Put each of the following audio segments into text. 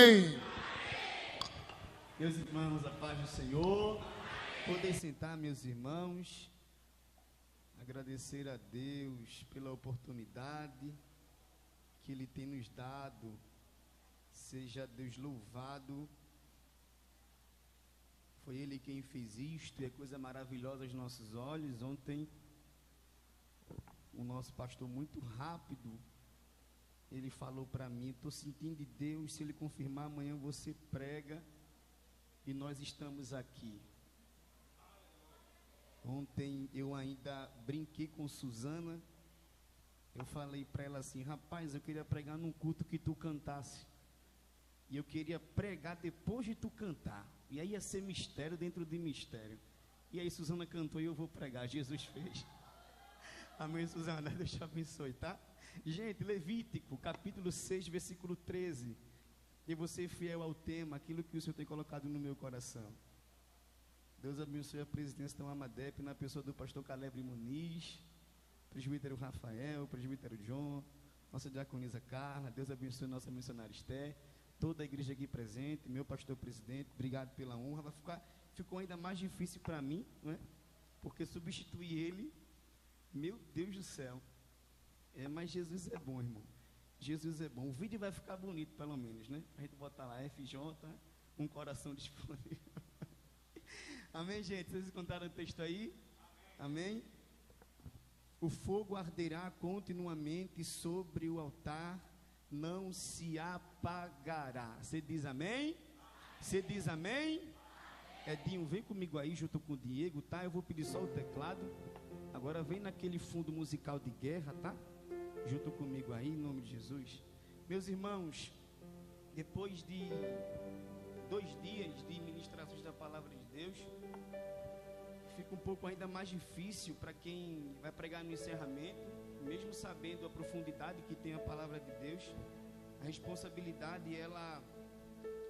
Amém. Meus irmãos, a paz do Senhor. Podem sentar, meus irmãos. Agradecer a Deus pela oportunidade que Ele tem nos dado. Seja Deus louvado. Foi Ele quem fez isto, e é coisa maravilhosa aos nossos olhos. Ontem, o nosso pastor, muito rápido, ele falou para mim: estou sentindo de Deus, se Ele confirmar, amanhã você prega, e nós estamos aqui. Ontem eu ainda brinquei com Suzana. Eu falei para ela assim: rapaz, eu queria pregar num culto que tu cantasse, e eu queria pregar depois de tu cantar, e aí ia ser mistério dentro de mistério. E aí Suzana cantou e eu vou pregar. Jesus fez. Amém, Suzana, Deus te abençoe, tá? Gente, Levítico, capítulo 6, versículo 13. E você fiel ao tema, aquilo que o Senhor tem colocado no meu coração. Deus abençoe a presidência da Amadep, na pessoa do pastor Caleb Muniz, presbítero Rafael, presbítero John, nossa diaconisa Carla. Deus abençoe nossa missionária Esté, toda a igreja aqui presente, meu pastor presidente, obrigado pela honra. Ficou ainda mais difícil para mim, não é? Porque substituir ele, meu Deus do céu. Mas Jesus é bom, irmão. Jesus é bom. O vídeo vai ficar bonito, pelo menos, né? A gente botar lá FJ, um coração disponível. Amém, gente? Vocês encontraram o texto aí? Amém? O fogo arderá continuamente sobre o altar, não se apagará. Você diz amém? Você diz amém? Edinho, vem comigo aí junto com o Diego, tá? Eu vou pedir só o teclado. Agora vem naquele fundo musical de guerra, tá? Junto comigo aí, em nome de Jesus. Meus irmãos, depois de 2 dias de ministrações da palavra de Deus, fica um pouco ainda mais difícil para quem vai pregar no encerramento, mesmo sabendo a profundidade que tem a palavra de Deus. A responsabilidade, ela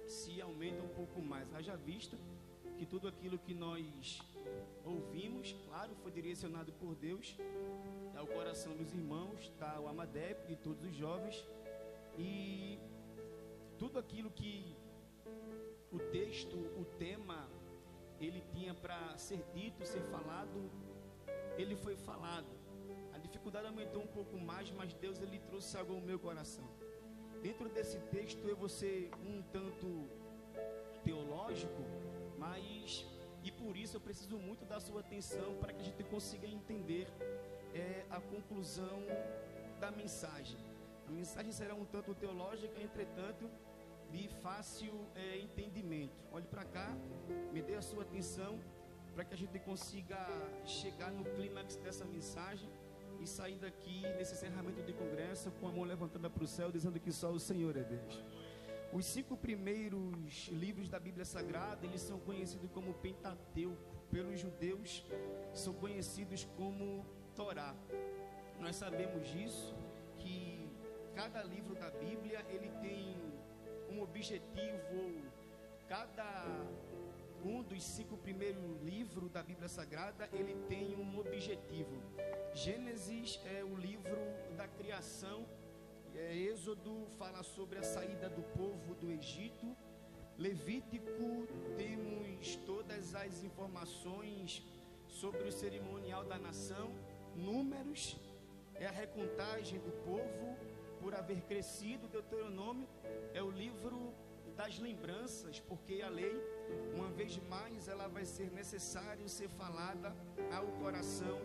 se aumenta um pouco mais. Haja vista que tudo aquilo que nós ouvimos, claro, foi direcionado por Deus ao coração dos irmãos, tá? O Amadep, de todos os jovens, e tudo aquilo que o texto, o tema, ele tinha para ser dito, ser falado, ele foi falado. A dificuldade aumentou um pouco mais, mas Deus, ele trouxe algo ao meu coração. Dentro desse texto eu vou ser um tanto teológico, mas, e por isso eu preciso muito da sua atenção para que a gente consiga entender a conclusão da mensagem. A mensagem será um tanto teológica, entretanto, de fácil entendimento. Olhe para cá, me dê a sua atenção para que a gente consiga chegar no clímax dessa mensagem e sair daqui nesse encerramento de congresso com a mão levantada para o céu, dizendo que só o Senhor é Deus. Os 5 primeiros livros da Bíblia Sagrada, eles são conhecidos como Pentateuco. Pelos judeus, são conhecidos como Torá. Nós sabemos disso, que cada livro da Bíblia, ele tem um objetivo. Cada um dos 5 primeiros livros da Bíblia Sagrada, ele tem um objetivo. Gênesis é o livro da criação. Êxodo fala sobre a saída do povo do Egito. Levítico, temos todas as informações sobre o cerimonial da nação. Números é a recontagem do povo por haver crescido. Deuteronômio é o livro das lembranças, porque a lei, uma vez mais, ela vai ser necessário ser falada ao coração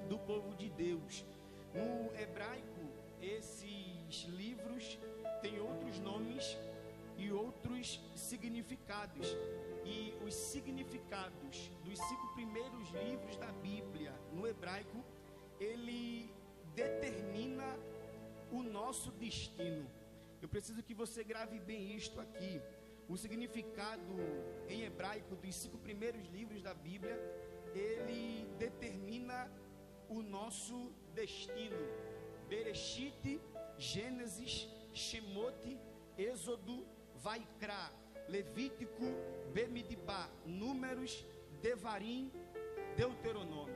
do povo de Deus. No hebraico, esses livros têm outros nomes e outros significados. E os significados dos 5 primeiros livros da Bíblia, no hebraico, ele determina o nosso destino. Eu preciso que você grave bem isto aqui. O significado em hebraico dos 5 primeiros livros da Bíblia, ele determina o nosso destino. Bereshit, Gênesis, Shemote, Êxodo, Vaikra, Levítico, Bemidbar, Números, Devarim, Deuteronômio.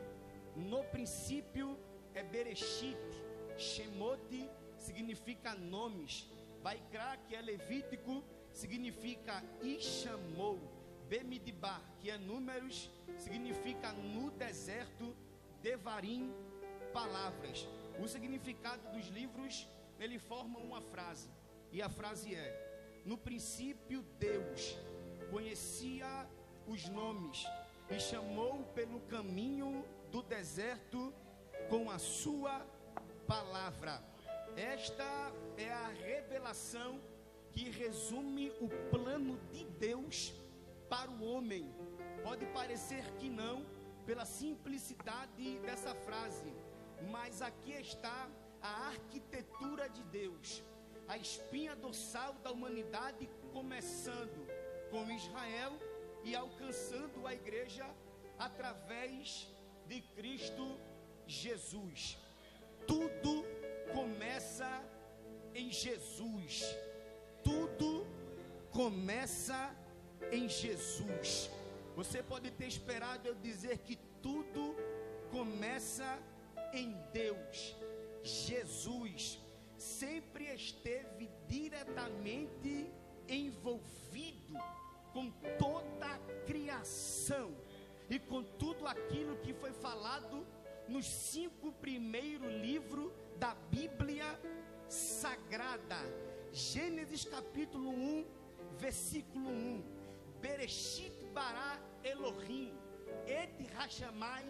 No princípio é Bereshit. Shemote significa nomes. Vaikra, que é Levítico, significa e chamou. Bemidbar, que é números, significa no deserto. Devarim, palavras. O significado dos livros, ele forma uma frase, e a frase é: no princípio Deus conhecia os nomes e chamou pelo caminho do deserto com a sua palavra. Esta é a revelação que resume o plano de Deus para o homem. Pode parecer que não, pela simplicidade dessa frase, mas aqui está a arquitetura de Deus, a espinha dorsal da humanidade, começando com Israel e alcançando a igreja através de Cristo Jesus. Tudo começa em Jesus. Tudo começa em Jesus. Você pode ter esperado eu dizer que tudo começa em Deus. Jesus sempre esteve diretamente envolvido com toda a criação e com tudo aquilo que foi falado nos 5 primeiros livros da Bíblia Sagrada. Gênesis capítulo 1, versículo 1. Bereshit bara Elohim, et Hashamai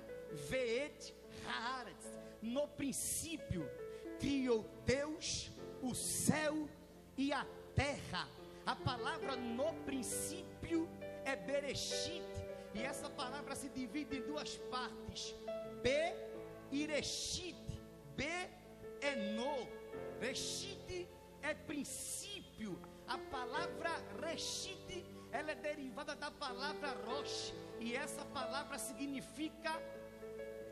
veet haaretz. No princípio criou Deus o céu e a terra. A palavra no princípio é Bereshit, e essa palavra se divide em 2 partes. Be e Reshit. Be é no, Reshit é princípio. A palavra Reshit, ela é derivada da palavra Rosh, e essa palavra significa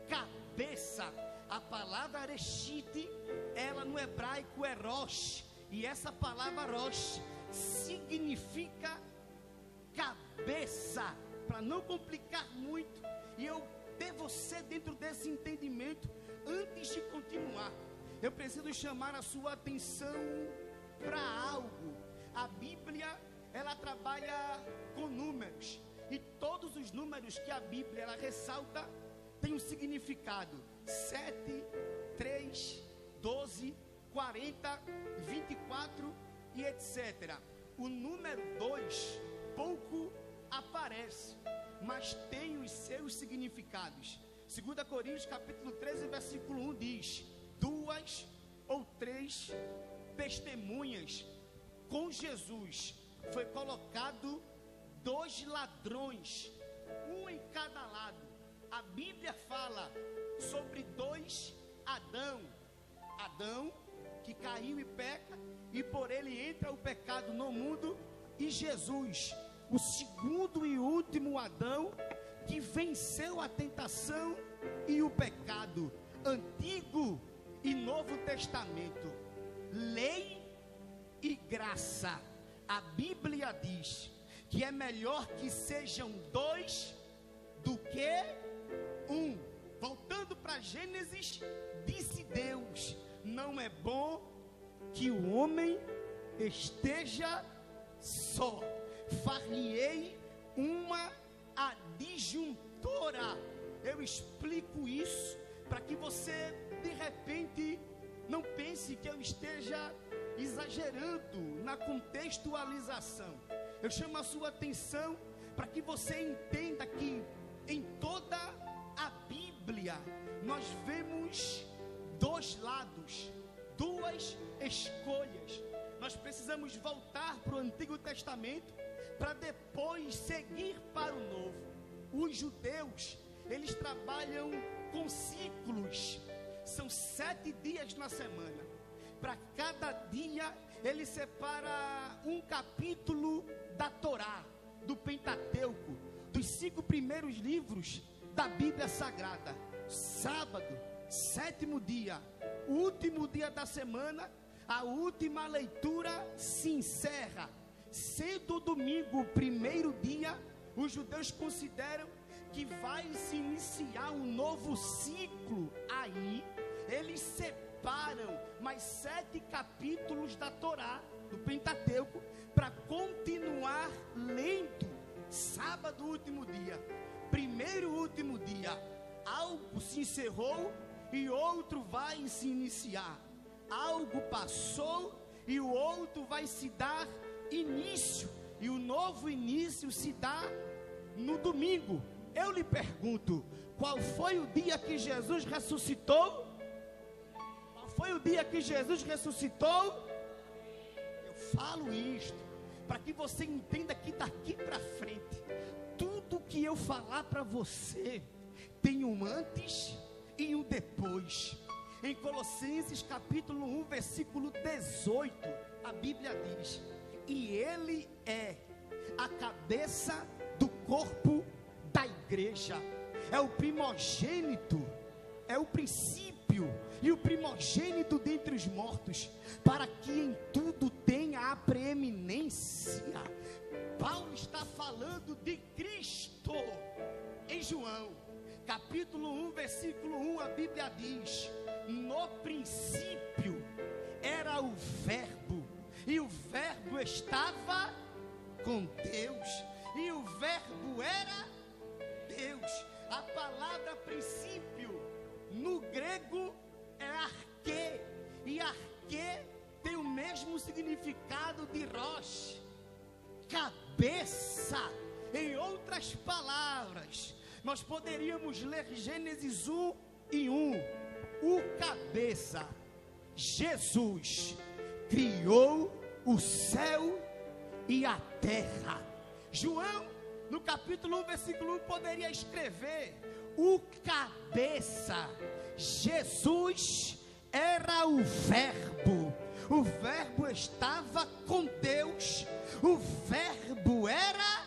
cabeça. A palavra Reshit, ela no hebraico é Rosh, e essa palavra Rosh significa cabeça. Para não complicar muito, e eu ter você dentro desse entendimento, antes de continuar, eu preciso chamar a sua atenção para algo. A Bíblia, ela trabalha com números, e todos os números que a Bíblia ela ressalta tem um significado: 7, 3, 12, 40, 24 e etc. O número 2 pouco aparece, mas tem os seus significados. 2 Coríntios capítulo 13, versículo 1 diz: 2 ou 3 testemunhas com Jesus foi colocado 2 ladrões, um em cada lado. A Bíblia fala sobre 2 Adão que caiu e peca, e por ele entra o pecado no mundo, e Jesus, o segundo e último Adão, que venceu a tentação e o pecado. Antigo e Novo Testamento, lei e graça. A Bíblia diz que é melhor que sejam 2 do que 1. Voltando para Gênesis, disse Deus: não é bom que o homem esteja só, far-lhe-ei uma adjuntora. Eu explico isso para que você de repente não pense que eu esteja exagerando na contextualização. Eu chamo a sua atenção para que você entenda que em toda a Bíblia nós vemos 2 lados, 2 escolhas. Nós precisamos voltar para o Antigo Testamento para depois seguir para o Novo. Os judeus, eles trabalham com ciclos, são 7 dias na semana. Para cada dia ele separa um capítulo da Torá, do Pentateuco, dos 5 primeiros livros da Bíblia Sagrada. Sábado, 7º dia, o último dia da semana, a última leitura se encerra. Sendo o domingo o primeiro dia, os judeus consideram que vai se iniciar um novo ciclo. Aí eles separam mais 7 capítulos da Torá, do Pentateuco, para continuar sábado, último dia. Primeiro último dia, algo se encerrou e outro vai se iniciar. Algo passou e o outro vai se dar início. E o novo início se dá no domingo. Eu lhe pergunto, qual foi o dia que Jesus ressuscitou? Qual foi o dia que Jesus ressuscitou? Eu falo isto para que você entenda que daqui para frente, tudo que eu falar para você tem um antes e um depois. Em Colossenses capítulo 1, versículo 18, a Bíblia diz: e ele é a cabeça do corpo da igreja, é o primogênito, é o princípio e o primogênito dentre os mortos, para que em tudo tenha a preeminência. Paulo está falando de Cristo. Em João capítulo 1, versículo 1, a Bíblia diz: no princípio era o verbo, e o verbo estava com Deus, e o verbo era Deus. A palavra princípio no grego é arquê, e arquê tem o mesmo significado de rosh, cabeça. Em outras palavras, nós poderíamos ler Gênesis 1 e 1, o cabeça, Jesus criou o céu e a terra. João, no capítulo 1, versículo 1, poderia escrever: o cabeça, Jesus era o verbo estava com Deus, o verbo era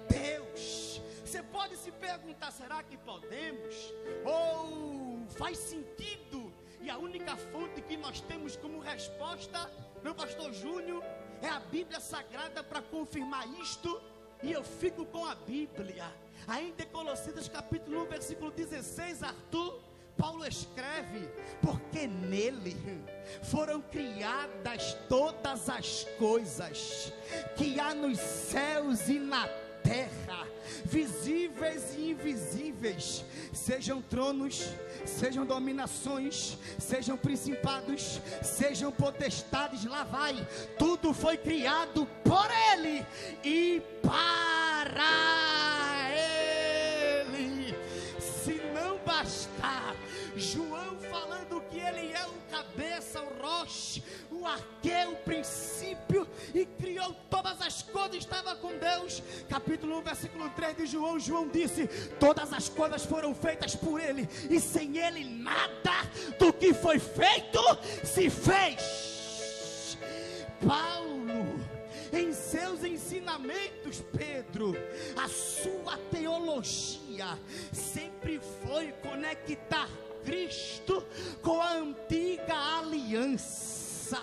Deus. Você pode se perguntar, será que podemos? Ou faz sentido? E a única fonte que nós temos como resposta, meu pastor Júnior, é a Bíblia Sagrada para confirmar isto. E eu fico com a Bíblia. Ainda em Colossenses capítulo 1, versículo 16, Arthur, Paulo escreve: porque nele foram criadas todas as coisas que há nos céus e na terra, visíveis e invisíveis, sejam tronos, sejam dominações, sejam principados, sejam potestades. Lá vai, tudo foi criado por ele e para ele. Se não bastar, João falando que ele é o cabeça, o rosh, o arquê, o princípio, e criou todas as coisas, estava com Deus. Capítulo 1, versículo 3 de João, João disse: todas as coisas foram feitas por ele, e sem ele nada do que foi feito se fez. Paulo, em seus ensinamentos, Pedro, a sua teologia sempre foi conectar Cristo com a antiga aliança.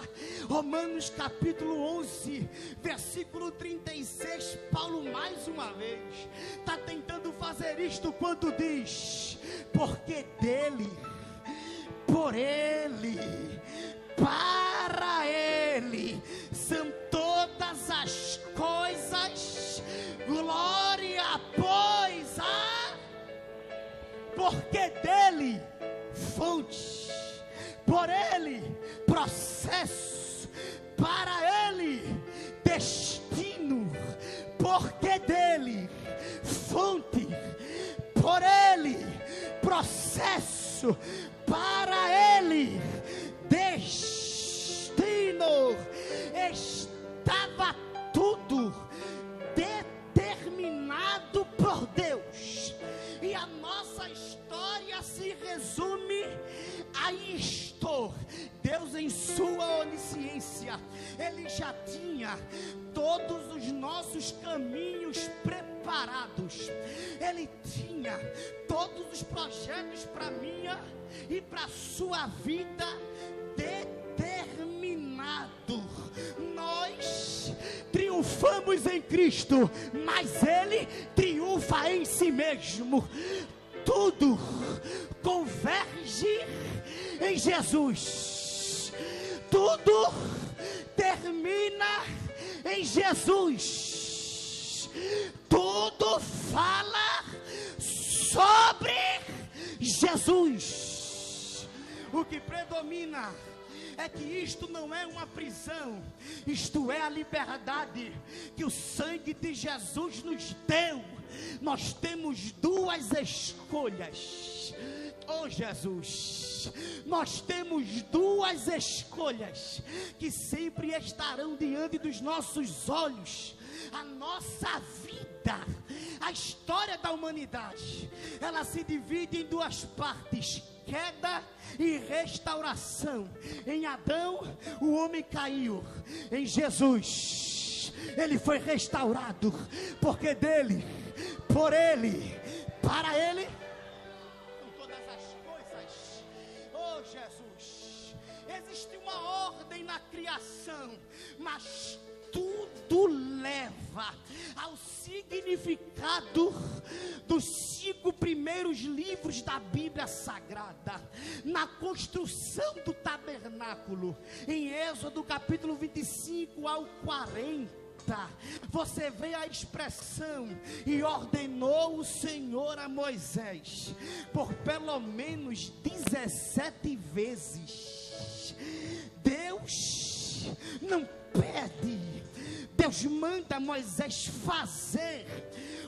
Romanos capítulo 11, versículo 36, Paulo mais uma vez está tentando fazer isto quando diz: porque dele, por ele, para ele são todas as coisas, glória pois a, porque dele fonte, por ele processo, para ele destino, porque dele fonte, por ele processo, para ele destino. Estava tudo determinado por Deus, e a nossa história se resume a isto. Deus, em sua onisciência, ele já tinha todos os nossos caminhos preparados. Ele tinha todos os projetos para minha e para sua vida determinado. Nós triunfamos em Cristo, mas ele triunfa em si mesmo. Tudo converge em Jesus, tudo termina em Jesus. tudo fala sobre Jesus. O que predomina é que isto não é uma prisão, isto é a liberdade que o sangue de Jesus nos deu. Nós temos duas escolhas. Oh Jesus, nós temos duas escolhas que sempre estarão diante dos nossos olhos. A nossa vida, a história da humanidade, ela se divide em duas partes: queda e restauração. Em Adão, o homem caiu. Em Jesus, ele foi restaurado, porque dele, por ele, para ele, com todas as coisas. Oh Jesus, existe uma ordem na criação, mas tudo leva ao significado dos 5 primeiros livros da Bíblia Sagrada. Na construção do tabernáculo, em Êxodo capítulo 25 ao 40, você vê a expressão: e ordenou o Senhor a Moisés, por pelo menos 17 vezes. Deus não pede, Deus manda Moisés fazer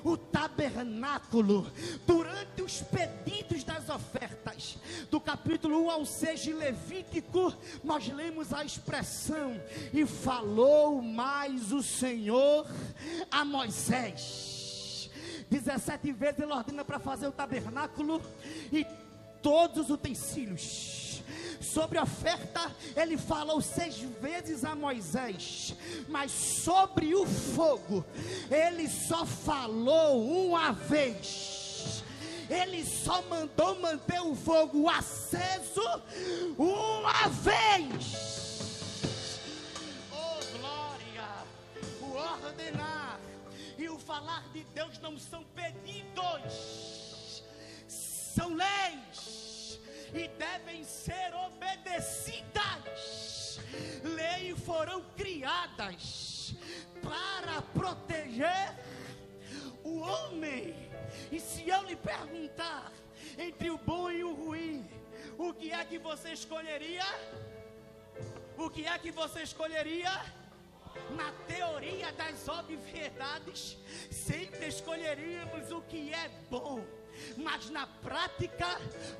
o tabernáculo. Durante os pedidos das ofertas, do capítulo 1 ao 6 de Levítico, nós lemos a expressão: e falou mais o Senhor a Moisés. 17 vezes ele ordena para fazer o tabernáculo e todos os utensílios. Sobre a oferta, ele falou 6 vezes a Moisés, mas sobre o fogo, ele só falou uma vez. Ele só mandou manter o fogo aceso uma vez. Oh glória! O ordenar e o falar de Deus não são pedidos, são leis. E devem ser obedecidas. Leis foram criadas para proteger o homem. E se eu lhe perguntar entre o bom e o ruim, o que é que você escolheria? O que é que você escolheria? Na teoria das obviedades, sempre escolheríamos o que é bom. Mas na prática,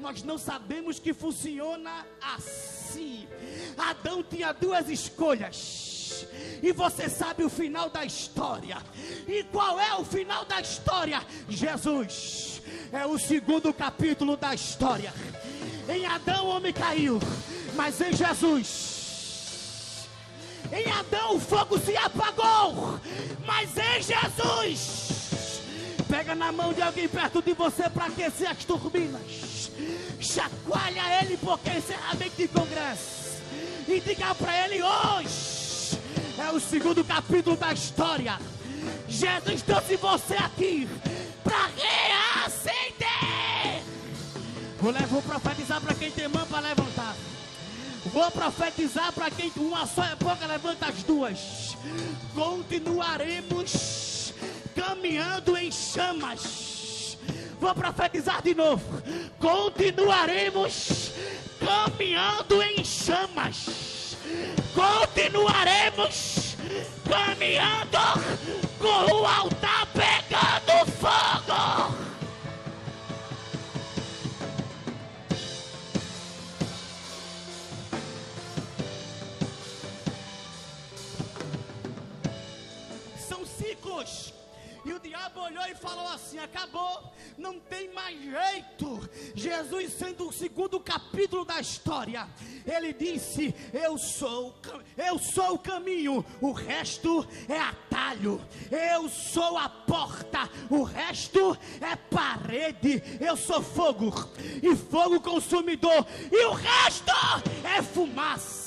nós não sabemos que funciona assim. Adão tinha duas escolhas, e você sabe o final da história. E qual é o final da história? Jesus é o 2º capítulo da história. Em Adão o homem caiu, mas em Jesus, em Adão o fogo se apagou, mas em Jesus, pega na mão de alguém perto de você para aquecer as turbinas. Chacoalha ele, porque é encerramento de congresso. E diga para ele: hoje é o 2º capítulo da história. Jesus trouxe você aqui para reacender. Vou profetizar para quem tem mão para levantar. Vou profetizar para quem uma só é pouca, levanta as duas. Continuaremos caminhando em chamas. Vou profetizar de novo. Continuaremos caminhando em chamas. Continuaremos caminhando com o altar pegando fogo. São ciclos. E o diabo olhou e falou assim: acabou, não tem mais jeito. Jesus, sendo o 2º capítulo da história, ele disse: eu sou o caminho, o resto é atalho. Eu sou a porta, o resto é parede. Eu sou fogo e fogo consumidor, e o resto é fumaça.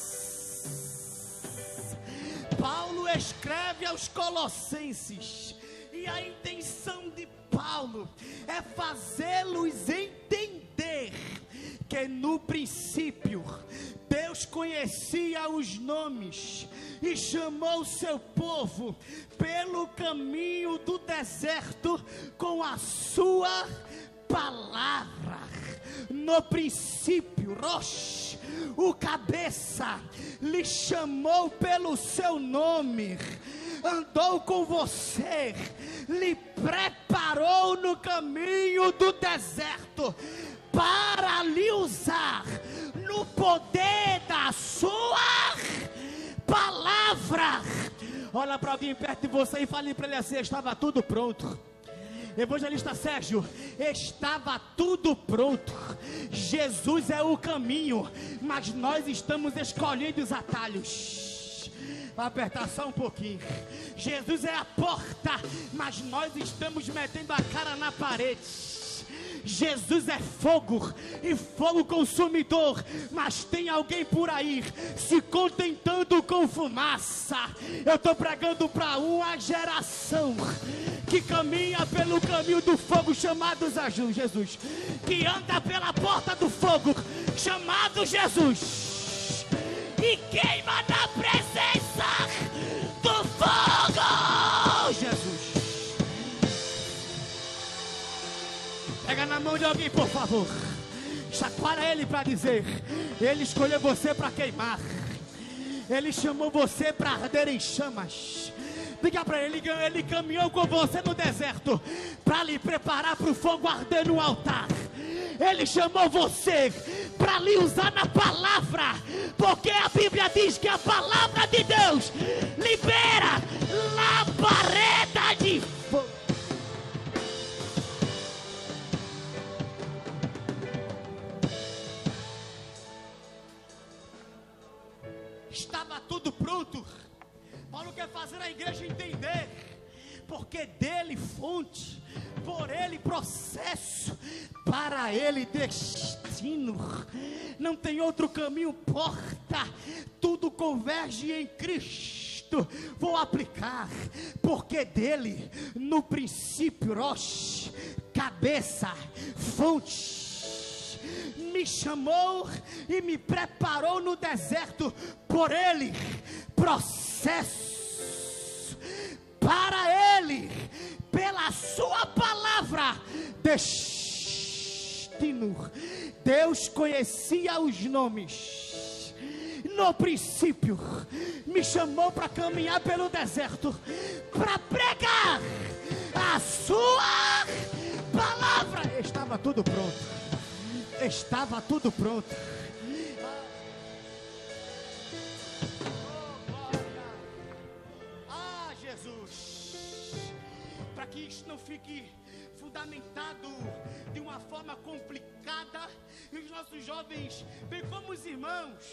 Paulo escreve aos Colossenses E a intenção de Paulo é fazê-los entender que no princípio Deus conhecia os nomes e chamou seu povo pelo caminho do deserto com a sua palavra. No princípio, Rosh, o cabeça, lhe chamou pelo seu nome, andou com você, lhe preparou no caminho do deserto para lhe usar no poder da sua palavra. Olha para alguém perto de você e fale para ele assim: estava tudo pronto. Evangelista Sérgio, estava tudo pronto. Jesus é o caminho, mas nós estamos escolhendo os atalhos. Vai apertar só um pouquinho. Jesus é a porta, mas nós estamos metendo a cara na parede. Jesus é fogo e fogo consumidor, mas tem alguém por aí se contentando com fumaça. Eu estou pregando para uma geração que caminha pelo caminho do fogo chamado Jesus, que anda pela porta do fogo chamado Jesus e queima na presença do fogo. Jesus, pega na mão de alguém, por favor, chacoalha ele para dizer: ele escolheu você para queimar, ele chamou você para arder em chamas. Diga para ele: ele caminhou com você no deserto para lhe preparar para o fogo arder no altar. Ele chamou você para lhe usar na palavra, porque a Bíblia diz que a palavra de Deus libera labareda de fogo. Estava tudo pronto. Paulo quer fazer a igreja entender, porque dele fonte, por ele processo, para ele destino. Não tem outro caminho, porta, tudo converge em Cristo. Vou aplicar, porque dele, no princípio, Rosh, cabeça, fonte, me chamou e me preparou no deserto, por ele, processo, para ele, pela sua palavra, destino. Deus conhecia os nomes. No princípio, me chamou para caminhar pelo deserto, para pregar a sua palavra. Estava tudo pronto. Estava tudo pronto. Ah, Jesus, para que isso não fique fundamentado de uma forma complicada, e os nossos jovens, bem como os irmãos,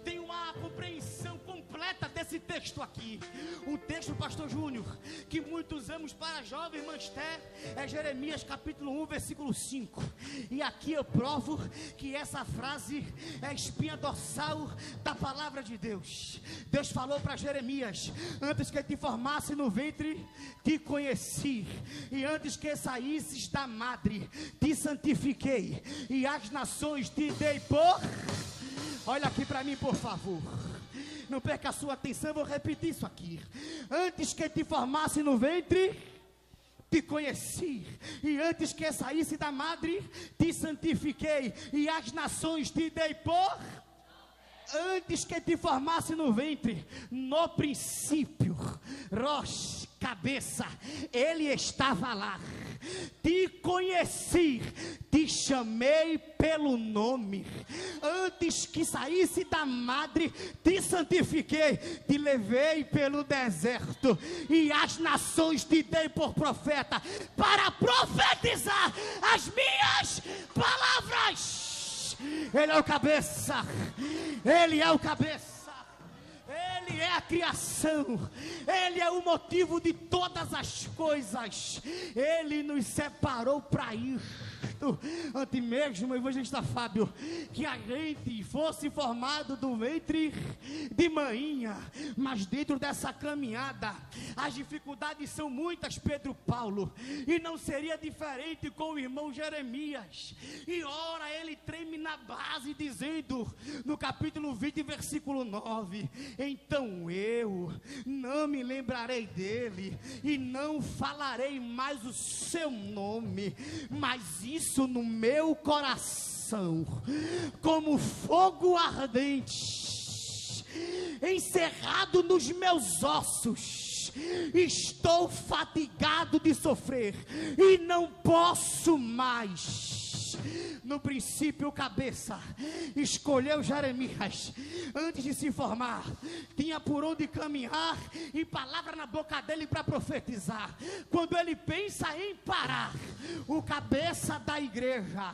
tem uma compreensão completa desse texto aqui. O texto, pastor Júnior, que muitos usamos para jovem Manster, é Jeremias capítulo 1, versículo 5. E aqui eu provo que essa frase é a espinha dorsal da palavra de Deus. Deus falou para Jeremias: antes que te formasse no ventre, te conheci, e antes que saísses da madre, te santifiquei, e as nações te dei por... Olha aqui para mim, por favor. Não perca a sua atenção, eu vou repetir isso aqui. Antes que te formasse no ventre, te conheci, e antes que saísse da madre, te santifiquei, e as nações te dei por... Antes que te formasse no ventre, no princípio, Rosh, cabeça, ele estava lá. Te conheci, te chamei pelo nome. Antes que saísse da madre, te santifiquei, te levei pelo deserto, e as nações te dei por profeta, para profetizar as minhas palavras. Ele é o cabeça, ele é o cabeça, ele é a criação, ele é o motivo de todas as coisas. Ele nos separou para isto. certo, antes mesmo, evangelista Fábio, que a gente fosse formado do ventre de manhinha. Mas dentro dessa caminhada, as dificuldades são muitas, Pedro Paulo, e não seria diferente com o irmão Jeremias. E ora, ele treme na base, dizendo, no capítulo 20, versículo 9: então eu não me lembrarei dele, e não falarei mais o seu nome, mas isso no meu coração, como fogo ardente, encerrado nos meus ossos. Estou fatigado de sofrer e não posso mais. No princípio, o cabeça escolheu Jeremias antes de se formar, tinha por onde caminhar e palavra na boca dele para profetizar. Quando ele pensa em parar, o cabeça da igreja,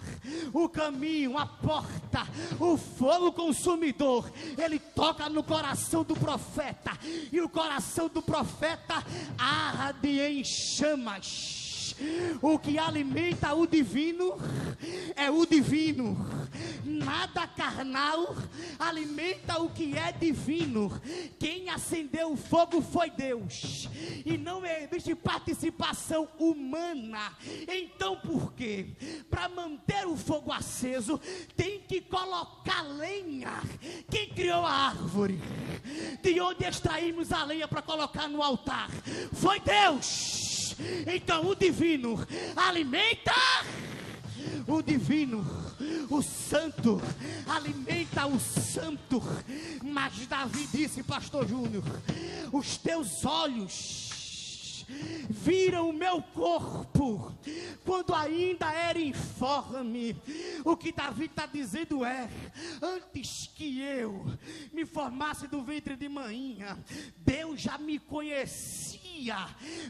o caminho, a porta, o fogo consumidor, ele toca no coração do profeta, e o coração do profeta arde em chamas. O que alimenta o divino é o divino. Nada carnal alimenta o que é divino. Quem acendeu o fogo foi Deus, e não existe participação humana. Então por quê? Para manter o fogo aceso, tem que colocar lenha. Quem criou a árvore? De onde extraímos a lenha para colocar no altar? Foi Deus. Então o divino alimenta o divino, o santo alimenta o santo. Mas Davi disse, pastor Júnior, os teus olhos viram o meu corpo quando ainda era informe. O que Davi está dizendo é: antes que eu me formasse do ventre de manhinha, Deus já me conhecia.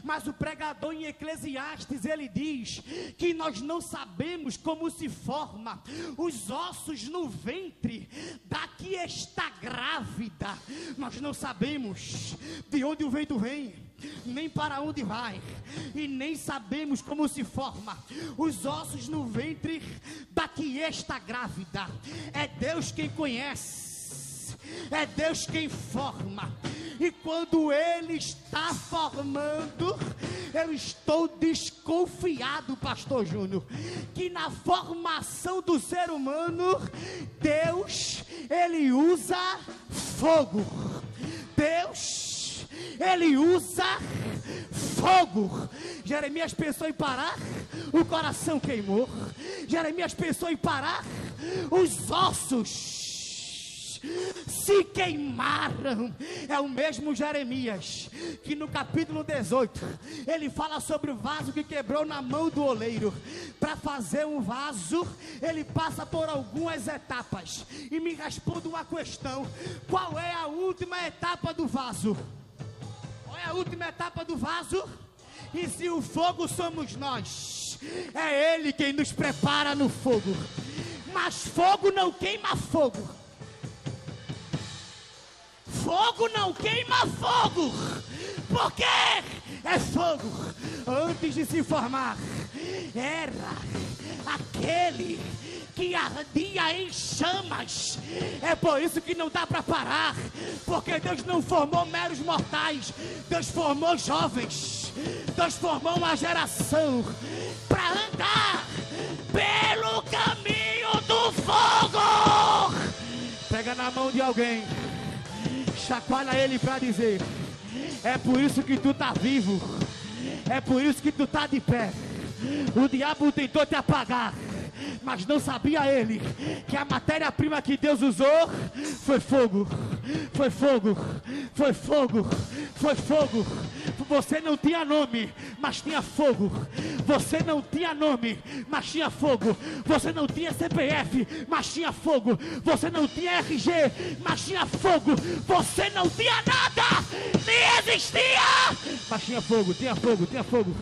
Mas o pregador em Eclesiastes, ele diz que nós não sabemos como se forma os ossos no ventre da que está grávida. Nós não sabemos de onde o vento vem, nem para onde vai, e nem sabemos como se forma os ossos no ventre da que está grávida. É Deus quem conhece, é Deus quem forma. E quando Ele está formando, eu estou desconfiado, pastor Júnior, que na formação do ser humano, Deus, Ele usa fogo. Deus, Ele usa fogo. Jeremias pensou em parar, o coração queimou. Jeremias pensou em parar, os ossos se queimaram. É o mesmo Jeremias que no capítulo 18 ele fala sobre o vaso que quebrou na mão do oleiro. Para fazer um vaso, ele passa por algumas etapas. E me responda uma questão: qual é a última etapa do vaso? Qual é a última etapa do vaso? E se o fogo somos nós, é Ele quem nos prepara no fogo. Mas fogo não queima fogo. Fogo não queima fogo, porque é fogo. Antes de se formar, era aquele que ardia em chamas. É por isso que não dá para parar, porque Deus não formou meros mortais, Deus formou jovens, Deus formou uma geração para andar pelo caminho do fogo. Pega na mão de alguém, chacoalha ele para dizer: é por isso que tu tá vivo, é por isso que tu tá de pé. O diabo tentou te apagar, mas não sabia ele que a matéria-prima que Deus usou foi fogo. Foi fogo, foi fogo, foi fogo. Você não tinha nome, mas tinha fogo. Você não tinha nome, mas tinha fogo. Você não tinha CPF, mas tinha fogo. Você não tinha RG, mas tinha fogo. Você não tinha nada, nem existia, mas tinha fogo, tinha fogo, tinha fogo.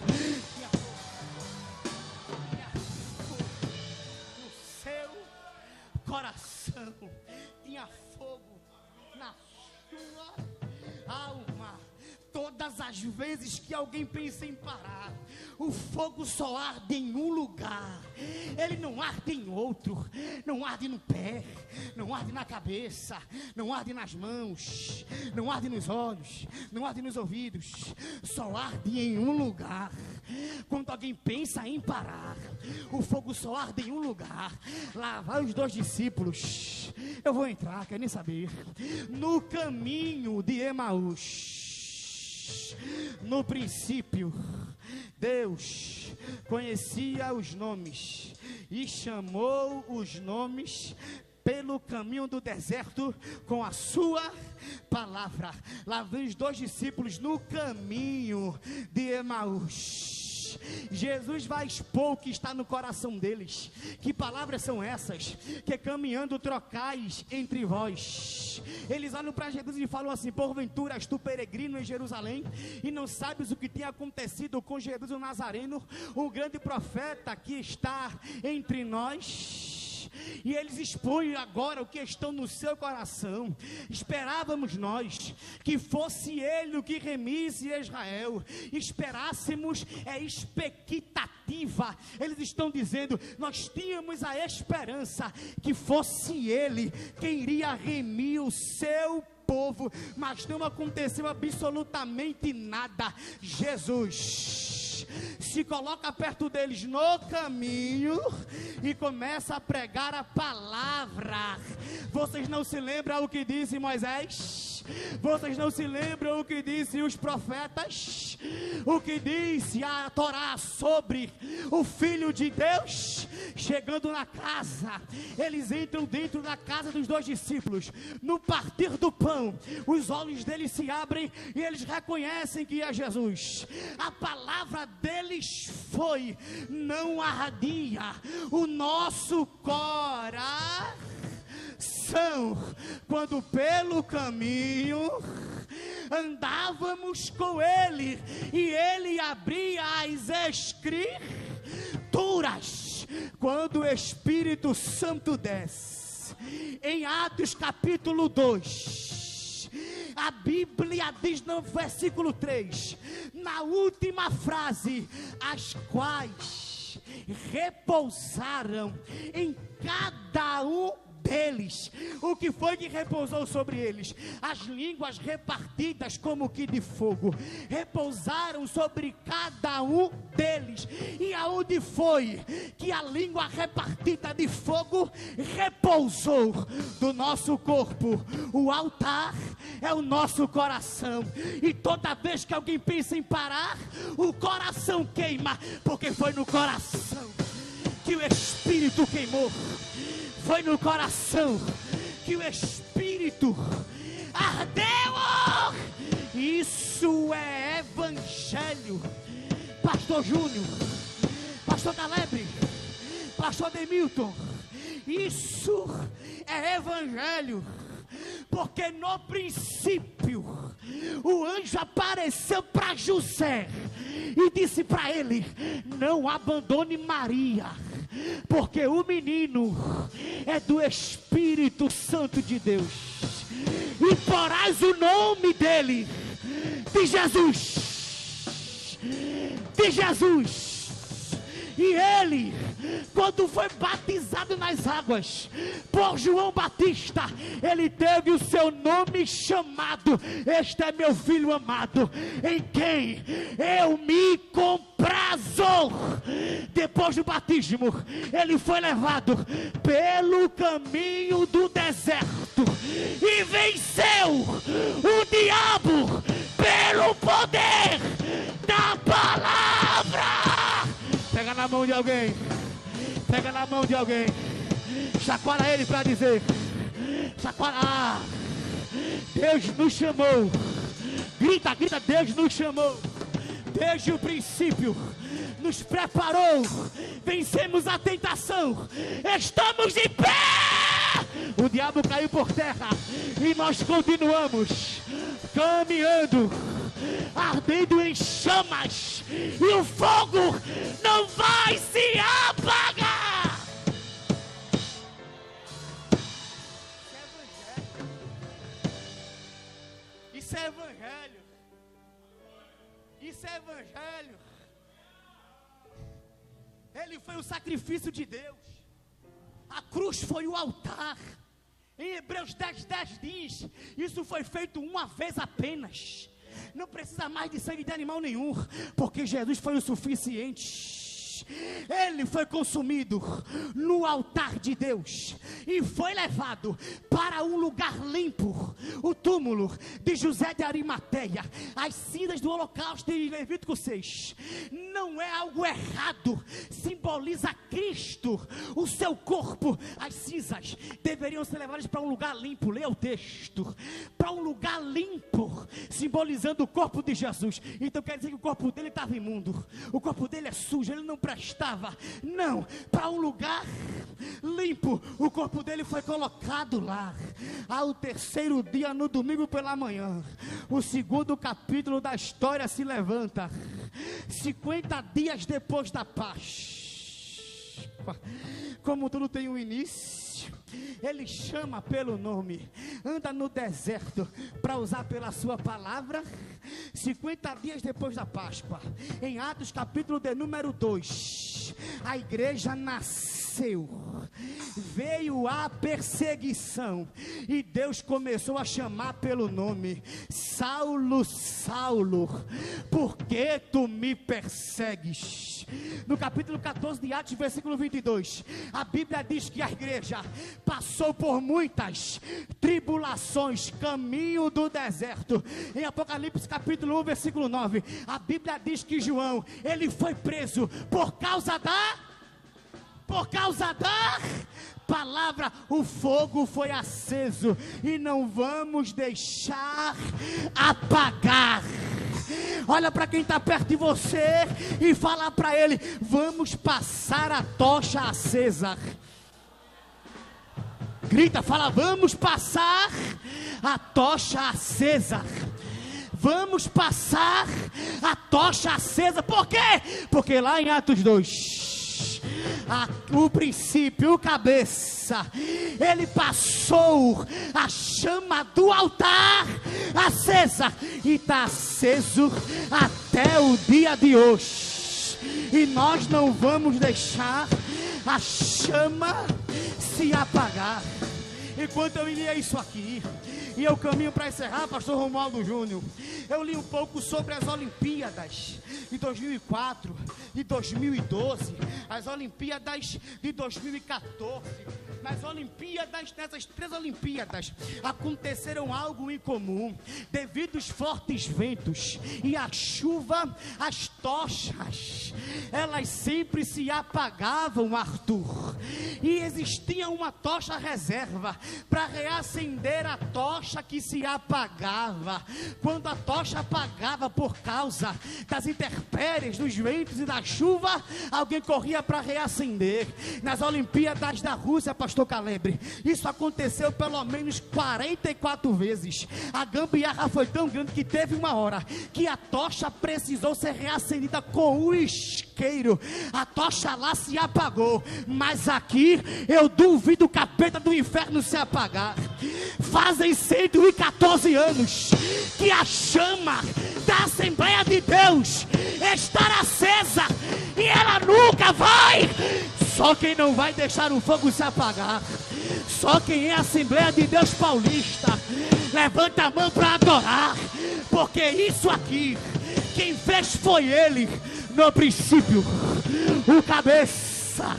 No seu coração tinha fogo, na sua alma. Todas as das vezes que alguém pensa em parar, o fogo só arde em um lugar. Ele não arde em outro. Não arde no pé, não arde na cabeça, não arde nas mãos, não arde nos olhos, não arde nos ouvidos. Só arde em um lugar. Quando alguém pensa em parar, o fogo só arde em um lugar. Lá vai os 2 discípulos. Eu vou entrar, quer nem saber. No caminho de Emaús, no princípio, Deus conhecia os nomes e chamou os nomes pelo caminho do deserto com a sua palavra. Lá vem os 2 discípulos no caminho de Emaús. Jesus vai expor o que está no coração deles. Que palavras são essas? Que caminhando trocais entre vós. Eles olham para Jesus e falam assim: porventura és tu peregrino em Jerusalém e não sabes o que tem acontecido com Jesus o Nazareno, o grande profeta que está entre nós? E eles expõem agora o que estão no seu coração. Esperávamos nós que fosse ele o que remisse Israel. Esperássemos expectativa. Eles estão dizendo: nós tínhamos a esperança que fosse ele quem iria remir o seu povo, mas não aconteceu absolutamente nada. Jesus se coloca perto deles no caminho e começa a pregar a palavra. Vocês não se lembram o que disse Moisés? Vocês não se lembram o que disse os profetas? O que disse a Torá sobre o Filho de Deus? Chegando na casa, eles entram dentro da casa dos 2 discípulos. No partir do pão, os olhos deles se abrem e eles reconhecem que é Jesus. A palavra deles foi: não ardia o nosso coração quando pelo caminho andávamos com ele e ele abria as escrituras. Quando o Espírito Santo desce, em Atos capítulo 2, a Bíblia diz no versículo 3, na última frase: as quais repousaram em cada um deles. O que foi que repousou sobre eles? As línguas repartidas como que de fogo repousaram sobre cada um deles. E aonde foi que a língua repartida de fogo repousou? Do nosso corpo. O altar é o nosso coração, e toda vez que alguém pensa em parar, o coração queima, porque foi no coração que o Espírito queimou. Foi no coração que o Espírito ardeu. Isso é evangelho. Pastor Júnior, Pastor Caleb, Pastor Demilton, isso é evangelho. Porque no princípio o anjo apareceu para José e disse para ele: não abandone Maria, porque o menino é do Espírito Santo de Deus, e porás o nome dele de Jesus. De Jesus. E ele, quando foi batizado nas águas por João Batista, ele teve o seu nome chamado: este é meu filho amado, em quem eu me comprazo. Depois do batismo, ele foi levado pelo caminho do deserto e venceu o diabo pelo poder da palavra. Pega na mão de alguém. Pega na mão de alguém. Chacoalha ele para dizer: chacoalha. Deus nos chamou. Grita, grita, Deus nos chamou. Desde o princípio nos preparou. Vencemos a tentação. Estamos de pé. O diabo caiu por terra e nós continuamos caminhando, ardendo em chamas, e o fogo não vai se apagar. Isso é evangelho. Isso é evangelho. Ele foi o sacrifício de Deus. A cruz foi o altar. Em Hebreus 10:10 diz: isso foi feito uma vez apenas. Não precisa mais de sangue de animal nenhum, porque Jesus foi o suficiente. Ele foi consumido no altar de Deus e foi levado para um lugar limpo, o túmulo de José de Arimateia. As cinzas do holocausto de Levítico 6 não é algo errado, simboliza Cristo, o seu corpo. As cinzas deveriam ser levadas para um lugar limpo, leia o texto, para um lugar limpo, simbolizando o corpo de Jesus. Então quer dizer que o corpo dele estava imundo, o corpo dele é sujo, ele não prestava. Não, para um lugar limpo, o corpo dele foi colocado lá. Ao terceiro dia, no domingo pela manhã, o segundo capítulo da história se levanta. 50 dias depois da Páscoa, como tudo tem um início, ele chama pelo nome, anda no deserto para usar pela sua palavra. 50 dias depois da Páscoa, em Atos capítulo de número 2, a igreja nasceu, veio a perseguição e Deus começou a chamar pelo nome: Saulo, Saulo, por que tu me persegues? No capítulo 14 de Atos, versículo 22, a Bíblia diz que a igreja passou por muitas tribulações, caminho do deserto. Em Apocalipse capítulo 1, versículo 9, a Bíblia diz que João, ele foi preso por causa da palavra. O fogo foi aceso e não vamos deixar apagar. Olha para quem está perto de você e fala para ele: vamos passar a tocha acesa. Grita, fala: vamos passar a tocha acesa. Vamos passar a tocha acesa. Por quê? Porque lá em Atos 2, o princípio, o cabeça, ele passou a chama do altar acesa e está aceso até o dia de hoje. E nós não vamos deixar a chama se apagar. Enquanto eu lia isso aqui, e eu caminho para encerrar, pastor Romualdo Júnior, eu li um pouco sobre as Olimpíadas de 2004 e 2012, as Olimpíadas de 2014. Nas Olimpíadas, nessas 3 Olimpíadas, aconteceram algo incomum. Devido aos fortes ventos e a chuva, as tochas, elas sempre se apagavam, Arthur. E existia uma tocha reserva para reacender a tocha que se apagava. Quando a tocha apagava por causa das intempéries, dos ventos e da chuva, alguém corria para reacender. Nas Olimpíadas da Rússia, pastor Calebre, isso aconteceu pelo menos 44 vezes. A gambiarra foi tão grande que teve uma hora que a tocha precisou ser reacendida com o isqueiro. A tocha lá se apagou, mas aqui eu duvido o capeta do inferno se apagar. Fazem 114 anos que a chama da Assembleia de Deus está acesa e ela nunca vai. Só quem não vai deixar o fogo se apagar, só quem é Assembleia de Deus Paulista, levanta a mão para adorar, porque isso aqui, quem fez foi ele. No princípio, o cabeça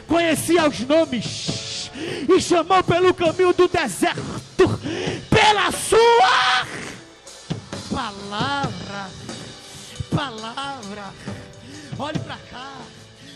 conhecia os nomes e chamou pelo caminho do deserto, pela sua palavra. Olhe para cá,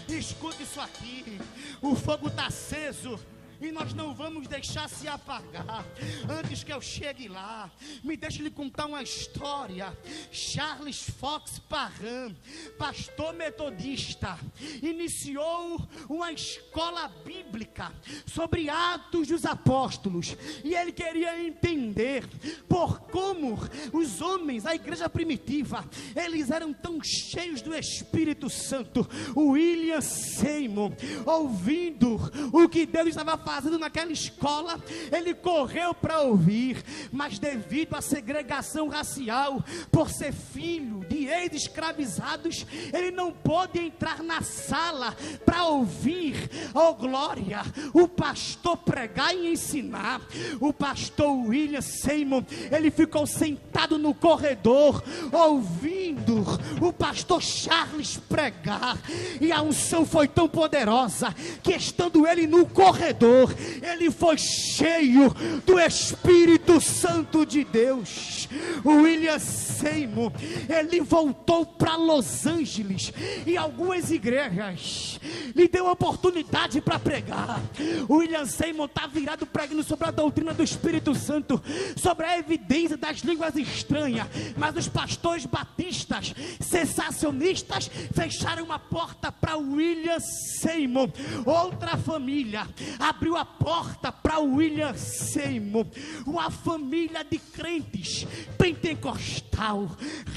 escute isso aqui. O fogo está aceso e nós não vamos deixar se apagar. Antes que eu chegue lá, me deixe lhe contar uma história. Charles Fox Parham, pastor metodista, iniciou uma escola bíblica sobre Atos dos Apóstolos, e ele queria entender por como os homens, a igreja primitiva, eles eram tão cheios do Espírito Santo. William Seymour, ouvindo o que Deus estava fazendo naquela escola, ele correu para ouvir, mas devido à segregação racial, por ser filho de ex-escravizados, ele não pôde entrar na sala para ouvir, oh glória, o pastor pregar e ensinar. O pastor William Seymour, ele ficou sentado no corredor, ouvindo o pastor Charles pregar, e a unção foi tão poderosa, que estando ele no corredor, ele foi cheio do Espírito Santo de Deus. O William Seymour, ele voltou para Los Angeles, e algumas igrejas lhe deu oportunidade para pregar. O William Seymour está virado pregando sobre a doutrina do Espírito Santo, sobre a evidência das línguas estranhas, mas os pastores batistas sensacionistas fecharam uma porta para William Seymour. Outra família abriu a porta para William Seymour, uma família de crentes pentecostal,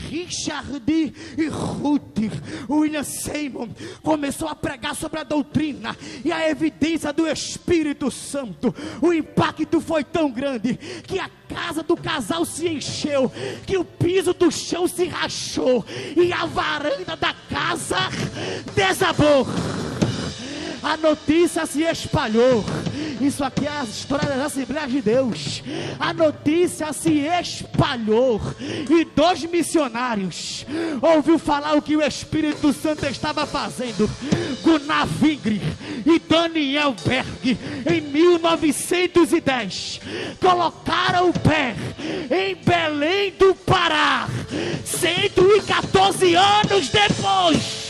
Richard e Ruth. William Seymour começou a pregar sobre a doutrina e a evidência do Espírito Santo. O impacto foi tão grande que a casa do casal se encheu, que o piso do chão se rachou e a varanda da casa desabou. A notícia se espalhou. Isso aqui é a história das Assembleias de Deus. A notícia se espalhou, e 2 missionários ouviu falar o que o Espírito Santo estava fazendo. Gunnar Wingre e Daniel Berg, em 1910, colocaram o pé em Belém do Pará. 114 anos depois,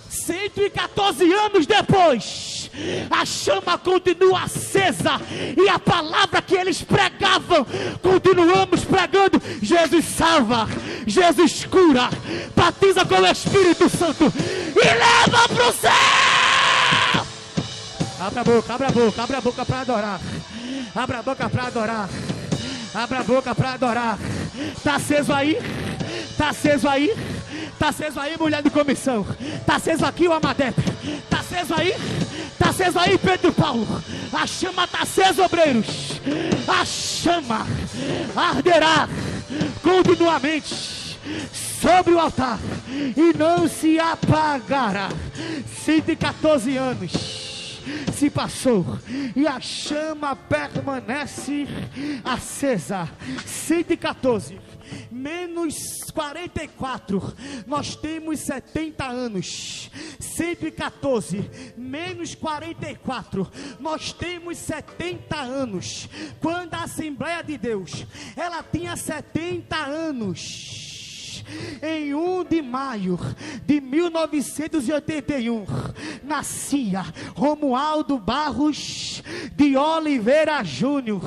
114 anos depois, a chama continua acesa, e a palavra que eles pregavam, continuamos pregando. Jesus salva, Jesus cura, batiza com o Espírito Santo e leva para o céu. Abra a boca, abra a boca, abra a boca para adorar. Abra a boca para adorar. Abra a boca para adorar. Está aceso aí? Está aceso aí? Está aceso aí, mulher de comissão? Está aceso aqui o Amadep? Está aceso aí? Está aceso aí, Pedro Paulo? A chama está acesa, obreiros. A chama arderá continuamente sobre o altar e não se apagará. 114 anos se passou e a chama permanece acesa. 114 menos 44, nós temos 70 anos. 114 menos 44, nós temos 70 anos. Quando a Assembleia de Deus, ela tinha 70 anos, em 1 de maio de 1981, nascia Romualdo Barros de Oliveira Júnior.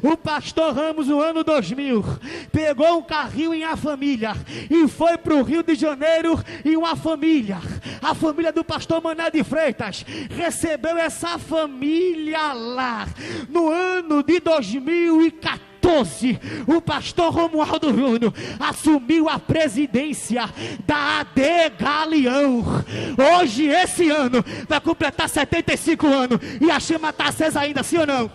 O pastor Ramos, no ano 2000, pegou um carrinho em A Família e foi para o Rio de Janeiro, e uma família, a família do pastor Mané de Freitas, recebeu essa família lá. No ano de 2014, o pastor Romualdo Júnior assumiu a presidência da AD Galeão. Hoje, esse ano, vai completar 75 anos e a chama está acesa ainda, sim ou não?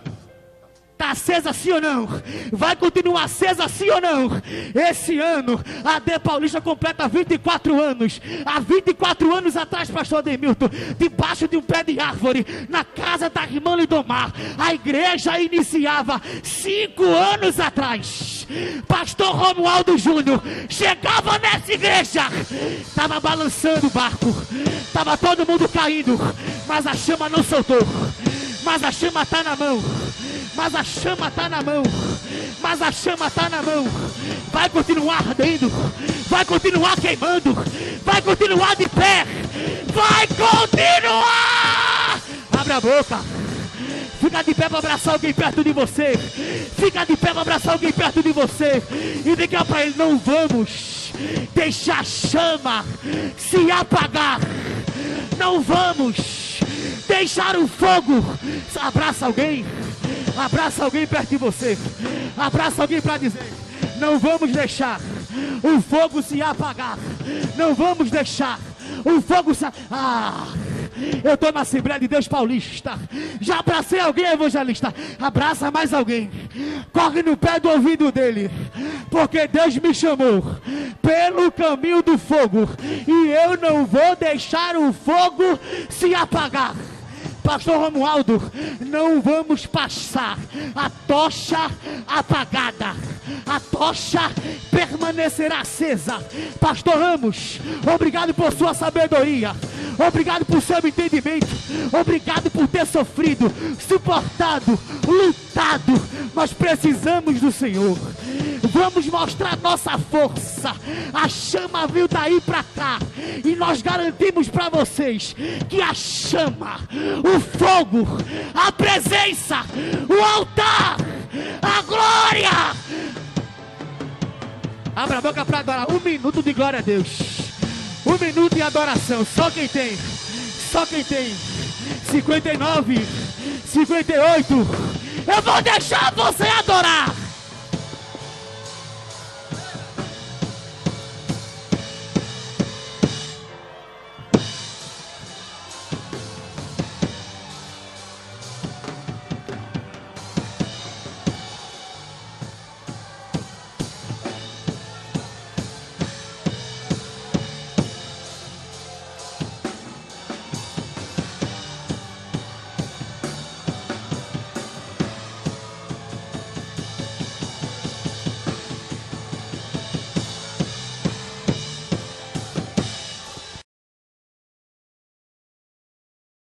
Está acesa, sim ou não? Vai continuar acesa, sim ou não? Esse ano, a AD Paulista completa 24 anos. Há 24 anos atrás, pastor Ademilton, debaixo de um pé de árvore, na casa da irmã Lidomar, a igreja iniciava 5 anos atrás. Pastor Romualdo Júnior chegava nessa igreja, estava balançando o barco, estava todo mundo caindo, mas a chama não soltou. Mas a chama está na mão. Mas a chama está na mão. Mas a chama está na mão. Vai continuar ardendo. Vai continuar queimando. Vai continuar de pé. Vai continuar. Abra a boca. Fica de pé para abraçar alguém perto de você. Fica de pé para abraçar alguém perto de você. E diga para ele: não vamos deixar a chama se apagar. Não vamos deixar o fogo. Abraça alguém. Abraça alguém perto de você. Abraça alguém para dizer: não vamos deixar o fogo se apagar. Não vamos deixar o fogo se... Eu estou na Assembleia de Deus Paulista. Já abracei alguém, evangelista? Abraça mais alguém. Corre no pé do ouvido dele. Porque Deus me chamou pelo caminho do fogo. E eu não vou deixar o fogo se apagar. Pastor Romualdo, não vamos passar a tocha apagada. A tocha permanecerá acesa. Pastor Ramos, obrigado por sua sabedoria. Obrigado por seu entendimento. Obrigado por ter sofrido, suportado, lutado. Nós precisamos do Senhor. Vamos mostrar nossa força. A chama veio daí para cá. E nós garantimos para vocês que a chama, o fogo, a presença, o altar, a glória. Abra a boca para adorar. 1 minuto de glória a Deus. 1 minuto de adoração. Só quem tem. Só quem tem. 59, 58. Eu vou deixar você adorar.